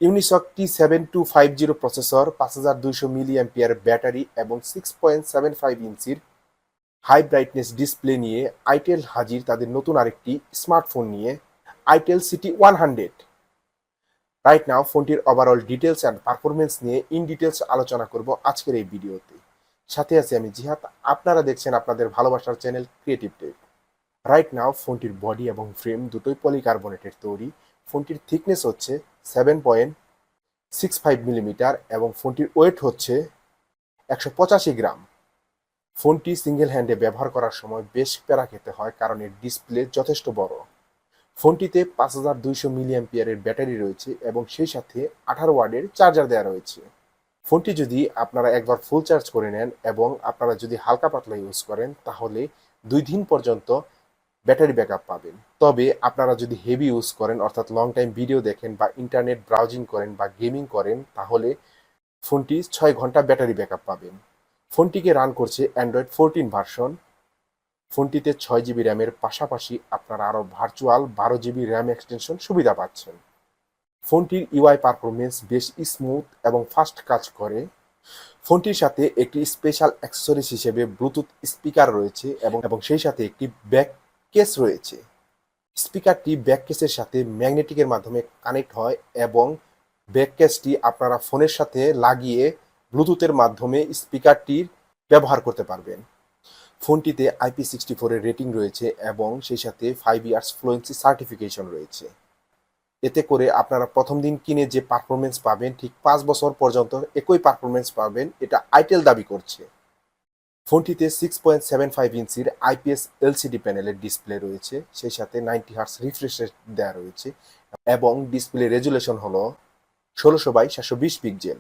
Unisoc T7250 processor, 5200 milli ampere battery এবং 6.75 ইঞ্চির high brightness display নিয়ে আইটেল হাজির তাদের নতুন আরেকটি স্মার্টফোন নিয়ে, আইটেল CT100। রাইট নাও ফোনটির ওভারঅল ডিটেলস অ্যান্ড পারফরমেন্স নিয়ে ইন ডিটেলস আলোচনা করব আজকের এই ভিডিওতে। সাথে আছি আমি জিহাদ, আপনারা দেখছেন আপনাদের ভালোবাসার channel creative tech. Right now ফোনটির বডি এবং ফ্রেম দুটোই পলিকার্বনেটের তৈরি। ফোনটির থিকনেস হচ্ছে 7.65 মিলিমিটার এবং ফোনটির ওয়েট হচ্ছে 185 গ্রাম। ফোনটি সিঙ্গেল হ্যান্ডে ব্যবহার করার সময় বেশ প্যারা খেতে হয়, কারণ এর ডিসপ্লে যথেষ্ট বড়। ফোনটিতে 5200 মিলি অ্যাম্পিয়ারের ব্যাটারি রয়েছে এবং সেই সাথে 18 ওয়াটের চার্জার দেওয়া রয়েছে। ফোনটি যদি আপনারা একবার ফুল চার্জ করে নেন এবং আপনারা যদি হালকা পাতলা ইউজ করেন, তাহলে 2 দিন পর্যন্ত ব্যাটারি ব্যাকআপ পাবেন। তবে আপনারা যদি হেভি ইউজ করেন, অর্থাৎ লং টাইম ভিডিও দেখেন বা ইন্টারনেট ব্রাউজিং করেন বা গেমিং করেন, তাহলে ফোনটি 6 ঘন্টা ব্যাটারি ব্যাকআপ পাবেন। ফোনটিকে রান করছে অ্যান্ড্রয়েড 14 ভার্সন। ফোনটিতে 6 জিবি র্যামের পাশাপাশি আপনারা আরও ভার্চুয়াল 12 জিবি র্যাম এক্সটেনশন সুবিধা পাচ্ছেন। ফোনটির ইউআই পারফরমেন্স বেশ স্মুথ এবং ফাস্ট কাজ করে। ফোনটির সাথে একটি স্পেশাল অ্যাক্সেসরিজ হিসেবে ব্লুটুথ স্পিকার রয়েছে এবং সেই সাথে একটি ব্যাক কেস রয়েছে। স্পিকারটি ব্যাক কেসের সাথে ম্যাগনেটিকের মাধ্যমে কানেক্ট হয় এবং ব্যাক কেসটি আপনারা ফোনের সাথে লাগিয়ে ব্লুটুথের মাধ্যমে স্পিকারটির ব্যবহার করতে পারবেন। ফোনটিতে IP64 এর রেটিং রয়েছে এবং সেই সাথে 5 ইয়ার্স ফ্লুয়েন্সি সার্টিফিকেশন রয়েছে। এতে করে আপনারা প্রথম দিন কিনে যে পারফরমেন্স পাবেন, ঠিক 5 বছর পর্যন্ত একই পারফরমেন্স পাবেন, এটা আইটেল দাবি করছে। ফোনটিতে 6.75 ইঞ্চির IPS LCD প্যানেলের ডিসপ্লে রয়েছে, সেই সাথে 90 হার্টজ রিফ্রেশ রেট দেওয়া রয়েছে এবং ডিসপ্লে রেজুলেশন হলো 1600x720 পিক্সেল।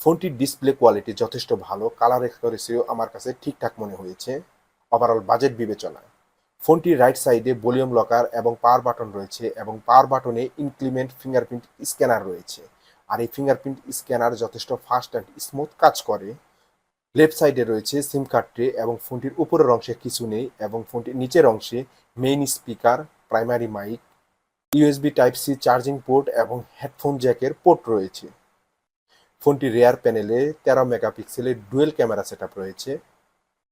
ফোনটির ডিসপ্লে কোয়ালিটি যথেষ্ট ভালো, কালার অ্যাকুরেসিও আমার কাছে ঠিকঠাক মনে হয়েছে। ওভারঅল বাজেট বিবেচনায় ফোনটির রাইট সাইডে ভলিউম লকার এবং পাওয়ার বাটন রয়েছে এবং পাওয়ার বাটনে ইনক্রিমেন্ট ফিঙ্গারপ্রিন্ট স্ক্যানার রয়েছে, আর এই ফিঙ্গারপ্রিন্ট স্ক্যানার যথেষ্ট ফাস্ট অ্যান্ড স্মুথ কাজ করে। লেফট সাইডে রয়েছে সিম কার্ড ট্রে এবং ফোনটির উপরের অংশে কিছু নেই এবং ফোনটির নিচের অংশে main speaker, primary mic, USB type C charging port এবং হেডফোন জ্যাকের পোর্ট রয়েছে। ফোনটির রেয়ার প্যানেলে 13 মেগাপিক্সেলের ডুয়েল ক্যামেরা সেটআপ রয়েছে।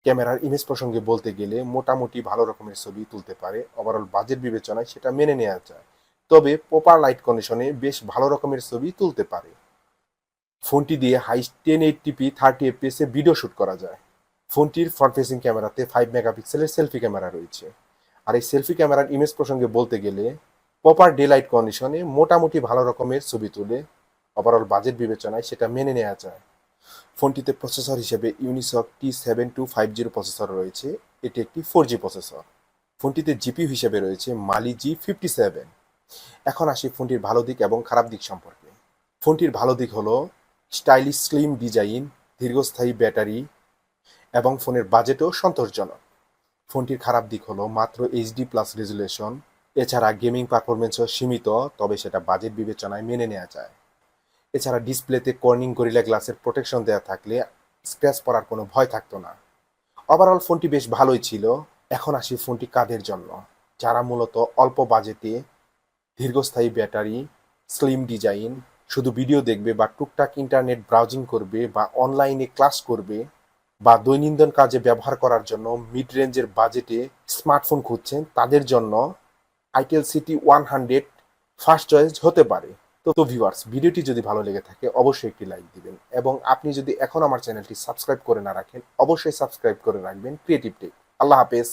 ক্যামেরার ইমেজ প্রসঙ্গে বলতে গেলে মোটামুটি ভালো রকমের ছবি তুলতে পারে। ওভারঅল বাজেট বিবেচনায় সেটা মেনে নেওয়া যায়, তবে প্রপার লাইট কন্ডিশনে বেশ ভালো রকমের ছবি তুলতে পারে। ফোনটি দিয়ে হাই 1080p 30fps এ ভিডিও শ্যুট করা যায়। ফোনটির ফ্রন্ট ফেসিং ক্যামেরাতে 5 মেগাপিক্সেলের সেলফি ক্যামেরা রয়েছে। আর এই সেলফি ক্যামেরার ইমেজ প্রসঙ্গে বলতে গেলে প্রপার ডে লাইট কন্ডিশনে মোটামুটি ভালো রকমের ছবি তুলে। ওভারঅল বাজেট বিবেচনায় সেটা মেনে নেওয়া যায়। ফোনটিতে প্রসেসর হিসেবে ইউনিসক T7250 প্রসেসর রয়েছে, এটি একটি 4G প্রসেসর। ফোনটিতে জিপিইউ হিসেবে রয়েছে মালি G57। এখন আসি ফোনটির ভালো দিক এবং খারাপ দিক সম্পর্কে। ফোনটির ভালো দিক হলো স্টাইলিশ স্লিম ডিজাইন, দীর্ঘস্থায়ী ব্যাটারি এবং ফোনের বাজেটও সন্তোষজনক। ফোনটির খারাপ দিক হলো মাত্র HD+ রেজুলেশন, এছাড়া গেমিং পারফরমেন্সও সীমিত, তবে সেটা বাজেট বিবেচনায় মেনে নেওয়া যায়। এছাড়া ডিসপ্লেতে কর্নিং গরিলা গ্লাসের প্রোটেকশন দেওয়া থাকলে স্ক্র্যাচ পড়ার কোনো ভয় থাকতো না। ওভারঅল ফোনটি বেশ ভালোই ছিল। এখন আসি ফোনটি কাদের জন্য, যারা মূলত অল্প বাজেটে দীর্ঘস্থায়ী ব্যাটারি, স্লিম ডিজাইন, শুধু ভিডিও দেখবে বা টুকটাক ইন্টারনেট ব্রাউজিং করবে বা অনলাইনে ক্লাস করবে বা দৈনন্দিন কাজে ব্যবহার করার জন্য মিড রেঞ্জের বাজেটে স্মার্টফোন খুঁজছেন, তাদের জন্য আইটেল CT100 ফার্স্ট চয়েস হতে পারে। তো ভিউয়ার্স, ভিডিওটি যদি ভালো লেগে থাকে অবশ্যই একটি লাইক দিবেন এবং আপনি যদি এখন আমার চ্যানেলটি সাবস্ক্রাইব করে না রাখেন, অবশ্যই সাবস্ক্রাইব করে রাখবেন ক্রিয়েটিভ টেক। আল্লাহ হাফেজ।